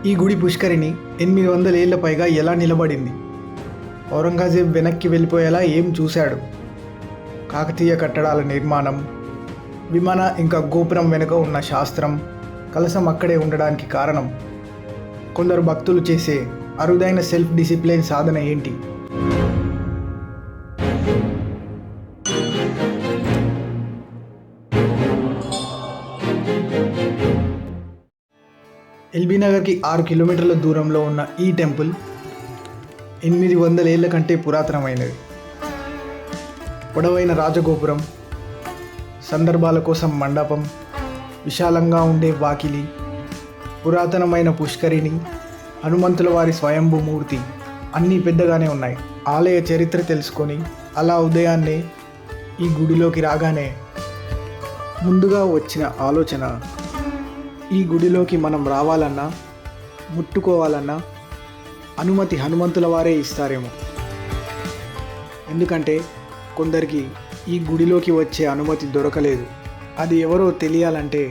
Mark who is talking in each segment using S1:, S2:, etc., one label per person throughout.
S1: ఈ గుడి పుష్కరిణి 800 ఏళ్ల పైగా ఎలా నిలబడింది? ఔరంగజేబ్ వెనక్కి వెళ్ళిపోయేలా ఏం చూశాడు? కాకతీయ కట్టడాల నిర్మాణం, విమాన ఇంకా గోపురం వెనుక ఉన్న శాస్త్రం, కలశం అక్కడే ఉండడానికి కారణం, కొందరు భక్తులు చేసే అరుదైన సెల్ఫ్ డిసిప్లిన్ సాధన ఏంటి? ఎల్బీ నగర్కి 6 కిలోమీటర్ల దూరంలో ఉన్న ఈ టెంపుల్ 800 ఏళ్ల కంటే పురాతనమైనది. పొడవైన రాజగోపురం, సందర్భాల కోసం మండపం, విశాలంగా ఉండే వాకిలి, పురాతనమైన పుష్కరిణి, హనుమంతుల వారి స్వయంభూ మూర్తి అన్నీ పెద్దగానే ఉన్నాయి. ఆలయ చరిత్ర తెలుసుకొని అలా ఉదయాన్నే ఈ గుడిలోకి రాగానే ముందుగా వచ్చిన ఆలోచన, ఈ గుడిలోకి మనం రావాలన్నా ముట్టుకోవాలన్నా అనుమతి హనుమంతుల వారే ఇస్తారేమో. ఎందుకంటే కొందరికి ఈ గుడిలోకి వచ్చే అనుమతి దొరకలేదు. అది ఎవరో తెలియాలంటే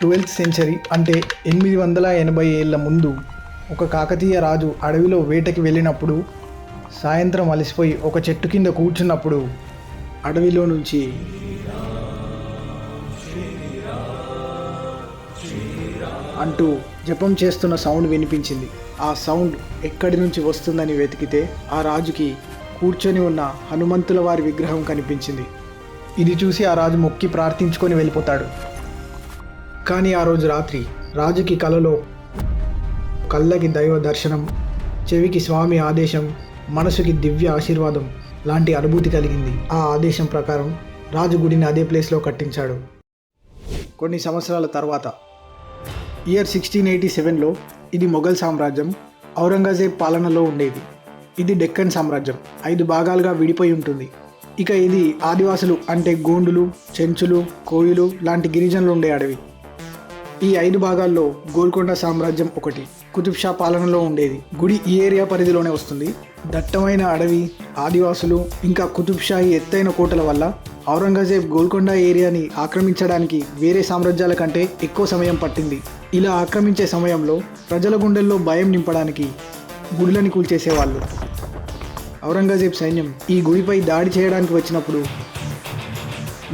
S1: 12th సెంచరీ అంటే 880 ఏళ్ల ముందు ఒక కాకతీయ రాజు అడవిలో వేటకి వెళ్ళినప్పుడు సాయంత్రం అలసిపోయి ఒక చెట్టు కింద కూర్చున్నప్పుడు అడవిలో నుంచి అంటూ జపం చేస్తున్న సౌండ్ వినిపించింది. ఆ సౌండ్ ఎక్కడి నుంచి వస్తుందని వెతికితే ఆ రాజుకి కూర్చొని ఉన్న హనుమంతుల వారి విగ్రహం కనిపించింది. ఇది చూసి ఆ రాజు మొక్కి ప్రార్థించుకొని వెళ్ళిపోతాడు. కానీ ఆ రోజు రాత్రి రాజుకి కలలో కళ్ళకి దైవ దర్శనం, చెవికి స్వామి ఆదేశం, మనసుకి దివ్య ఆశీర్వాదం లాంటి అనుభూతి కలిగింది. ఆ ఆదేశం ప్రకారం రాజు గుడిని అదే ప్లేస్లో కట్టించాడు. కొన్ని సంవత్సరాల తర్వాత ఇయర్ 1687లో ఇది మొఘల్ సామ్రాజ్యం ఔరంగజేబ్ పాలనలో ఉండేది. ఇది డెక్కన్ సామ్రాజ్యం 5 భాగాలుగా విడిపోయి ఉంటుంది. ఇక ఇది ఆదివాసులు అంటే గోండులు, చెంచులు, కోయులు లాంటి గిరిజనులు ఉండే అడవి. ఈ 5 భాగాల్లో గోల్కొండ సామ్రాజ్యం ఒకటి కుతుబ్ షా పాలనలో ఉండేది. గుడి ఈ ఏరియా పరిధిలోనే వస్తుంది. దట్టమైన అడవి, ఆదివాసులు ఇంకా కుతుబ్ షాహీ ఎత్తైన కోటల వల్ల ఔరంగజేబ్ గోల్కొండ ఏరియాని ఆక్రమించడానికి వేరే సామ్రాజ్యాల కంటే ఎక్కువ సమయం పట్టింది. ఇలా ఆక్రమించే సమయంలో ప్రజల గుండెల్లో భయం నింపడానికి గుడులని కూల్చేసేవాళ్ళు. ఔరంగజేబ్ సైన్యం ఈ గుడిపై దాడి చేయడానికి వచ్చినప్పుడు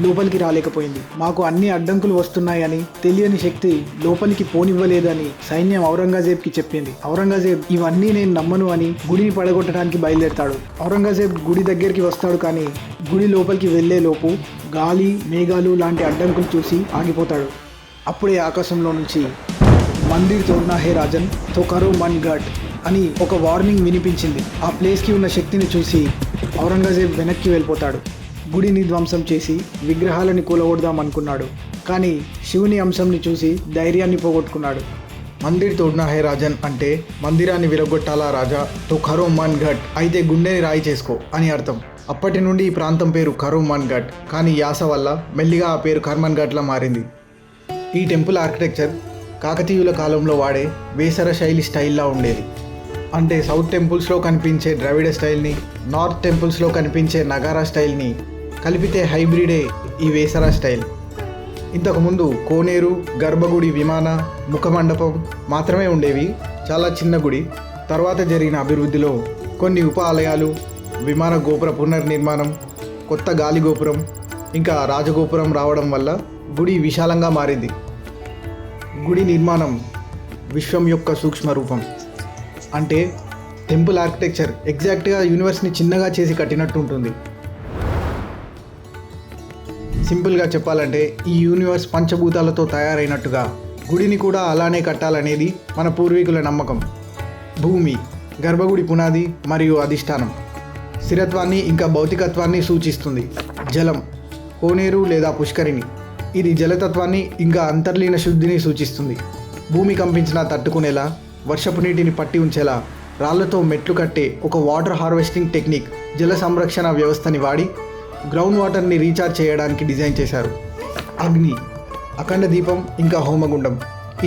S1: లోపలికి రాలేకపోయింది. మాకు అన్ని అడ్డంకులు వస్తున్నాయని, తెలియని శక్తి లోపలికి పోనివ్వలేదని సైన్యం ఔరంగజేబ్కి చెప్పింది. ఔరంగజేబ్ ఇవన్నీ నేను నమ్మను అని గుడిని పడగొట్టడానికి బయలుదేరతాడు. ఔరంగజేబ్ గుడి దగ్గరికి వస్తాడు. కానీ గుడి లోపలికి వెళ్లే లోపు గాలి, మేఘాలు లాంటి అడ్డంకులు చూసి ఆగిపోతాడు. అప్పుడే ఆకాశంలో నుంచి మందిర్ తోడ్నా హే రాజన్ తో కరో మన్ ఘట్ అని ఒక వార్నింగ్ వినిపించింది. ఆ ప్లేస్కి ఉన్న శక్తిని చూసి ఔరంగజేబ్ వెనక్కి వెళ్ళిపోతాడు. గుడిని ధ్వంసం చేసి విగ్రహాలని కూలగొడదాం అనుకున్నాడు. కానీ శివుని అంశంని చూసి ధైర్యాన్ని పోగొట్టుకున్నాడు. మందిర్ తోడ్నా హే రాజన్ అంటే మందిరాన్ని విరగొట్టాలా రాజా, తో ఖరో మన్ ఘట్ అయితే గుండెని రాయి చేసుకో అని అర్థం. అప్పటి నుండి ఈ ప్రాంతం పేరు ఖరో మన్ ఘట్. కానీ యాస వల్ల మెల్లిగా ఆ పేరు కర్మన్ ఘట్లా మారింది. ఈ టెంపుల్ ఆర్కిటెక్చర్ కాకతీయుల కాలంలో వాడే వేసర శైలి స్టైల్లా ఉండేది. అంటే సౌత్ టెంపుల్స్లో కనిపించే ద్రవిడ స్టైల్ని, నార్త్ టెంపుల్స్లో కనిపించే నగారా స్టైల్ని కలిపితే హైబ్రిడే ఈ వేసరా స్టైల్. ఇంతకుముందు కోనేరు, గర్భగుడి, విమాన ముఖమండపం మాత్రమే ఉండేవి. చాలా చిన్న గుడి. తర్వాత జరిగిన అభివృద్ధిలో కొన్ని ఉప ఆలయాలు, విమాన గోపుర పునర్నిర్మాణం, కొత్త గాలి గోపురం ఇంకా రాజగోపురం రావడం వల్ల గుడి విశాలంగా మారింది. గుడి నిర్మాణం విశ్వం యొక్క సూక్ష్మ రూపం. అంటే టెంపుల్ ఆర్కిటెక్చర్ ఎగ్జాక్ట్గా యూనివర్స్ని చిన్నగా చేసి కట్టినట్టు ఉంటుంది. సింపుల్గా చెప్పాలంటే ఈ యూనివర్స్ పంచభూతాలతో తయారైనట్టుగా గుడిని కూడా అలానే కట్టాలనేది మన పూర్వీకుల నమ్మకం. భూమి గర్భగుడి పునాది మరియు అధిష్టానం స్థిరత్వాన్ని ఇంకా భౌతికత్వాన్ని సూచిస్తుంది. జలం కోనేరు లేదా పుష్కరిణి ఇది జలతత్వాన్ని ఇంకా అంతర్లీన శుద్ధిని సూచిస్తుంది. భూమి కంపించినా తట్టుకునేలా, వర్షపు నీటిని పట్టి ఉంచేలా రాళ్లతో మెట్లు కట్టే ఒక వాటర్ హార్వెస్టింగ్ టెక్నిక్, జల సంరక్షణ వ్యవస్థని వాడి గ్రౌండ్ వాటర్ని రీఛార్జ్ చేయడానికి డిజైన్ చేశారు. అగ్ని అఖండ దీపం ఇంకా హోమగుండం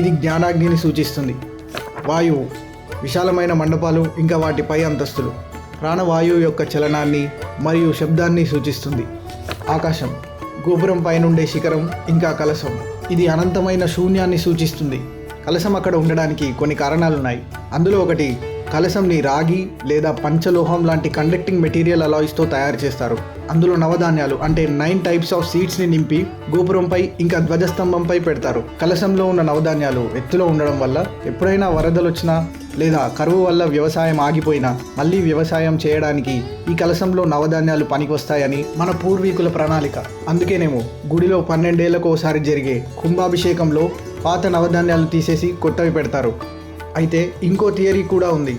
S1: ఇది జ్ఞానాగ్నిని సూచిస్తుంది. వాయువు విశాలమైన మండపాలు ఇంకా వాటి పై అంతస్తులు ప్రాణవాయువు యొక్క చలనాన్ని మరియు శబ్దాన్ని సూచిస్తుంది. ఆకాశం గోపురం పైనుండే శిఖరం ఇంకా కలశం ఇది అనంతమైన శూన్యాన్ని సూచిస్తుంది. కలశం అక్కడ ఉండడానికి కొన్ని కారణాలున్నాయి. అందులో ఒకటి, కలశంని రాగి లేదా పంచలోహం లాంటి కండక్టింగ్ మెటీరియల్ అలాయ్స్తో తయారు చేస్తారు. అందులో నవధాన్యాలు అంటే 9 టైప్స్ ఆఫ్ సీడ్స్ని నింపి గోపురంపై ఇంకా ధ్వజస్తంభంపై పెడతారు. కలశంలో ఉన్న నవధాన్యాలు ఎత్తులో ఉండడం వల్ల ఎప్పుడైనా వరదలు వచ్చినా లేదా కరువు వల్ల వ్యవసాయం ఆగిపోయినా మళ్ళీ వ్యవసాయం చేయడానికి ఈ కలశంలో నవధాన్యాలు పనికొస్తాయని మన పూర్వీకుల ప్రణాళిక. అందుకేనేమో గుడిలో 12 ఏళ్లకు ఒకసారి జరిగే కుంభాభిషేకంలో పాత నవధాన్యాలు తీసేసి కొత్తవి పెడతారు. అయితే ఇంకో థియరీ కూడా ఉంది.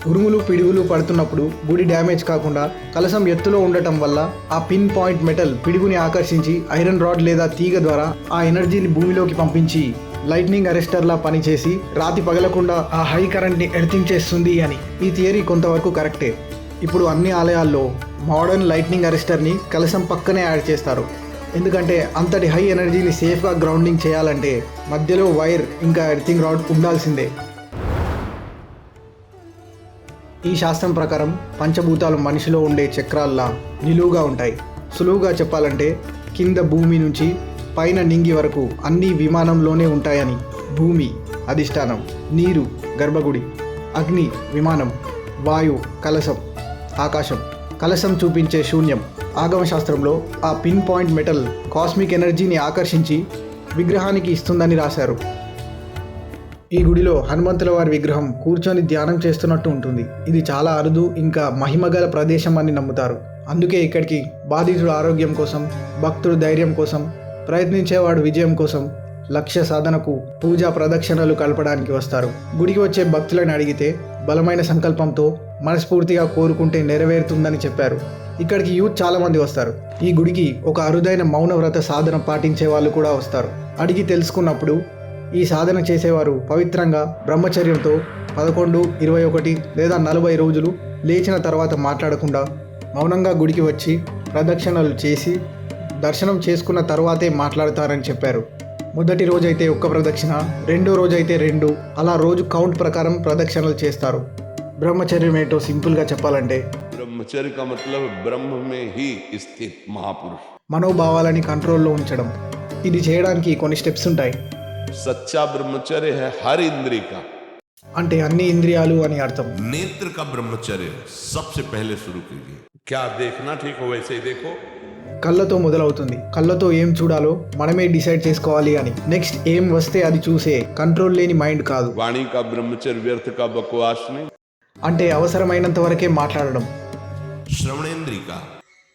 S1: ఉరుములు పిడుగులు పడుతున్నప్పుడు గుడి డ్యామేజ్ కాకుండా కలశం ఎత్తులో ఉండటం వల్ల ఆ పిన్ పాయింట్ మెటల్ పిడుగుని ఆకర్షించి ఐరన్ రాడ్ లేదా తీగ ద్వారా ఆ ఎనర్జీని భూమిలోకి పంపించి లైట్నింగ్ అరెస్టర్లా పనిచేసి రాతి పగలకుండా ఆ హై కరెంట్ని ఎర్తింగ్ చేస్తుంది అని. ఈ థియరీ కొంతవరకు కరెక్టే. ఇప్పుడు అన్ని ఆలయాల్లో మోడర్న్ లైట్నింగ్ అరెస్టర్ని కలశం పక్కనే యాడ్ చేస్తారు. ఎందుకంటే అంతటి హై ఎనర్జీని సేఫ్గా గ్రౌండింగ్ చేయాలంటే మధ్యలో వైర్ ఇంకా ఎర్తింగ్ రాడ్ ఉండాల్సిందే. ఈ శాస్త్రం ప్రకారం పంచభూతాలు మనిషిలో ఉండే చక్రాల్లా నిలువుగా ఉంటాయి. సులువుగా చెప్పాలంటే కింద భూమి నుంచి పైన నింగి వరకు అన్నీ విమానంలోనే ఉంటాయని. భూమి అధిష్టానం, నీరు గర్భగుడి, అగ్ని విమానం, వాయు కలశం, ఆకాశం కలశం చూపించే శూన్యం. ఆగమశాస్త్రంలో ఆ పిన్ పాయింట్ మెటల్ కాస్మిక్ ఎనర్జీని ఆకర్షించి విగ్రహానికి ఇస్తుందని రాశారు. ఈ గుడిలో హనుమంతుల వారి విగ్రహం కూర్చొని ధ్యానం చేస్తున్నట్టు ఉంటుంది. ఇది చాలా అరుదు ఇంకా మహిమగల ప్రదేశం అని నమ్ముతారు. అందుకే ఇక్కడికి బాధితుడు ఆరోగ్యం కోసం, భక్తుడు ధైర్యం కోసం, ప్రయత్నించేవాడు విజయం కోసం, లక్ష్య సాధనకు పూజా ప్రదక్షిణలు కలపడానికి వస్తారు. గుడికి వచ్చే భక్తులను అడిగితే బలమైన సంకల్పంతో మనస్ఫూర్తిగా కోరుకుంటే నెరవేరుతుందని చెప్పారు. ఇక్కడికి యూత్ చాలామంది వస్తారు. ఈ గుడికి ఒక అరుదైన మౌన వ్రత సాధన పాటించే వాళ్ళు కూడా వస్తారు. అడిగి తెలుసుకున్నప్పుడు ఈ సాధన చేసేవారు పవిత్రంగా బ్రహ్మచర్యంతో 11, 21 లేదా 40 రోజులు లేచిన తర్వాత మాట్లాడకుండా మౌనంగా గుడికి వచ్చి ప్రదక్షిణలు చేసి దర్శనం చేసుకున్న తర్వాతే మాట్లాడతారని చెప్పారు. మొదటి రోజైతే ఒక్క ప్రదక్షిణ, రెండో రోజైతే 2, అలా రోజు కౌంట్ ప్రకారం ప్రదక్షిణలు చేస్తారు. బ్రహ్మచర్యం ఏంటో సింపుల్గా చెప్పాలంటే
S2: ब्रह्मचर्य का मतलब ब्रह्म में ही स्थित महापुरुष.
S1: మనోభావాలని కంట్రోల్లో ఉంచడం. ఇది చేయడానికి కొన్ని స్టెప్స్ ఉంటాయి.
S2: सच्चा ब्रह्मचर्य है हर इंद्रिय का,
S1: అంటే అన్ని ఇంద్రియాలు అని అర్థం.
S2: नेत्र का ब्रह्मचर्य सबसे पहले शुरू कीजिए. क्या देखना ठीक हो वैसे ही देखो.
S1: కళ్ళతో మొదలవుతుంది. కళ్ళతో ఏం చూడాలో మనమే డిసైడ్ చేసుకోవాలి అని. నెక్స్ట్ ఏం వస్తే అది చూసే కంట్రోల్ లేని మైండ్ కాదు.
S2: वाणी का ब्रह्मचर्य व्यर्थ का बकवास नहीं.
S1: అంటే అవసరమైనంత వరకే మాట్లాడడం.
S2: श्रवणेन्द्रिय का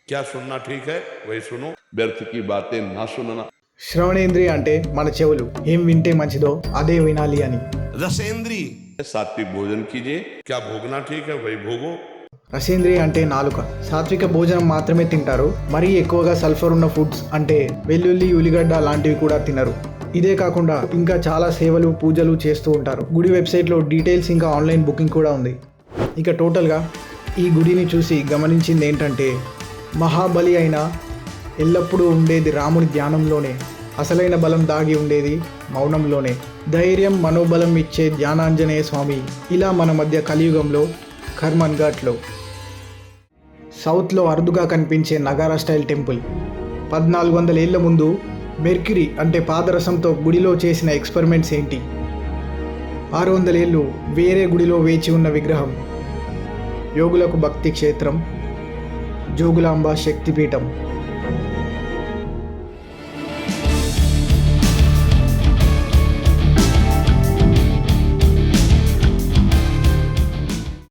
S2: क्या सुनना ठीक है वही सुनो, व्यर्थ की बातें ना सुनना.
S1: శ్రవణేంద్రియ అంటే మన చెవులు ఏం వింటే మంచిదో అదే వినాలి అని.
S2: रसेंद्रिय सात्विक भोजन कीजिए, क्या भोगना ठीक है वही भोगो.
S1: రసేంద్రియ అంటే నాలుక. సాత్విక భోజనం మాత్రమే తింటారు. మరీ ఎక్కువగా సల్ఫర్ ఉన్న ఫుడ్స్ అంటే వెల్లుల్లి, ఉల్లిగడ్డ లాంటివి కూడా తినరు. ఇదే కాకుండా ఇంకా చాలా సేవలు పూజలు చేస్తూ ఉంటారు. గుడి వెబ్సైట్లో డీటెయిల్స్ ఇంకా ఆన్లైన్ బుకింగ్ కూడా ఉంది. ఇక టోటల్గా ఈ గుడిని చూసి గమనించింది ఏంటంటే మహాబలి అయినా ఎల్లప్పుడూ ఉండేది రాముని ధ్యానంలోనే. అసలైన బలం దాగి ఉండేది మౌనంలోనే. ధైర్యం మనోబలం ఇచ్చే ధ్యానాంజనేయ స్వామి ఇలా మన మధ్య కలియుగంలో కర్మన్ ఘాట్లో. సౌత్లో అరుదుగా కనిపించే నగారా స్టైల్ టెంపుల్. 1400 ఏళ్ల ముందు మెర్క్యూరీ అంటే పాదరసంతో గుడిలో చేసిన ఎక్స్పెరిమెంట్స్ ఏంటి? 600 ఏళ్ళు వేరే గుడిలో వేచి ఉన్న విగ్రహం. యోగులకు భక్తి క్షేత్రం, జోగులాంబ శక్తిపీఠం.